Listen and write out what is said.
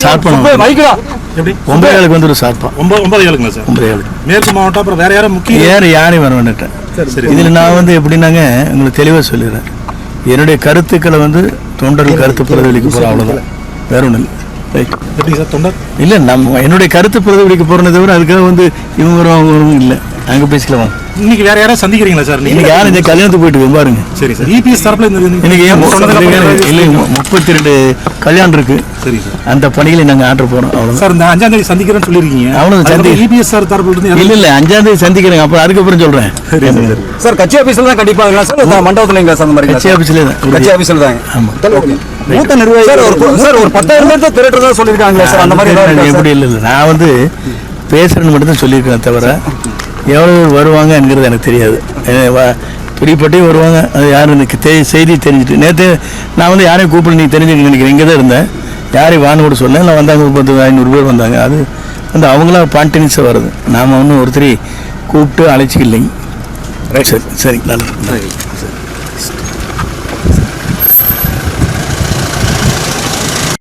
Start பண்ணுவோம். எப்படி 9 வந்து ஒரு ஸ்டார்ட் பண்ணோம். 9 சார் 9 மேற்கு மாவட்டம். அப்புறம் வேற யாரும் முக்கிய யாரையும் வர வேண்டுட்டேன். சரி இதில் நான் வந்து எப்படின்னாங்க உங்களுக்கு தெளிவாக சொல்லிடுறேன். என்னுடைய கருத்துக்களை வந்து தொண்டர்கள் கருத்து பிரதிபலிக்க போகிறோம், அவ்வளோதான், வேற ஒன்றும் இல்லை. ரைட். எப்படி சார் தொண்டர்? இல்லை, நம்ம என்னுடைய கருத்து பிரதிபலிக்க போகிறத தவிர அதுக்காக வந்து இவங்க அவங்களும் இல்லை. அங்கே பேசிக்கலாம். இன்னைக்கு வேற யாரும் சந்திக்கிறீங்களா சார்? இன்னைக்கு யாரும் இந்த கல்யாணத்துக்கு போயிட்டு பாருங்க. சரி சார். இபிஎஸ் தரப்புல இன்னைக்கு ஏன் இல்லை 32 கல்யாணம் இருக்கு. சரி சார். அந்த பணிகளை நாங்கள் ஆர்டர் போகிறோம், அவ்வளோ சார். இந்த 5ஆம் தேதி சந்திக்கிறேன்னு சொல்லியிருக்கீங்க. அவ்வளோ சந்தி இபிஎஸ் சார் தரப்புல இருந்து இல்லை 5ஆம் தேதி சந்திக்கிறேங்க. அப்புறம் அதுக்கப்புறம் சொல்கிறேன். சார் கட்சி ஆஃபீஸில் தான் கண்டிப்பாக சார் மண்டபத்தில் சார் அந்த மாதிரி கட்சி ஆஃபீஸில் தான். கட்சி ஆஃபீஸில் தாங்க. ஆமாம். மூத்த நிர்வாகி சார் ஒரு 10,000 பேர் திரட்டுறதா சொல்லியிருக்காங்களா சார்? அந்த மாதிரி எப்படி இல்லை, நான் வந்து பேசுறேன்னு மட்டும் தான் சொல்லியிருக்கேன் தவிர எவ்வளோ வருவாங்க என்கிறது எனக்கு தெரியாது. பிடிப்பட்டே வருவாங்க, அது யாரும் எனக்கு செய்தி தெரிஞ்சுட்டு. நேற்று நான் வந்து யாரையும் கூப்பிட நீ தெரிஞ்சுக்க நினைக்கிறேன், இங்கே தான் இருந்தேன். யாரையும் வான்னு கூட சொல்ல. நான் வந்தாங்க 30-500 பேர் வந்தாங்க. அது வந்து அவங்களாம் ஸ்பான்டேனியஸாக வருது. நாம் ஒன்றும் ஒருத்தரை கூப்பிட்டு அழைச்சிக்கலைங்க. சரி சரி நல்லது.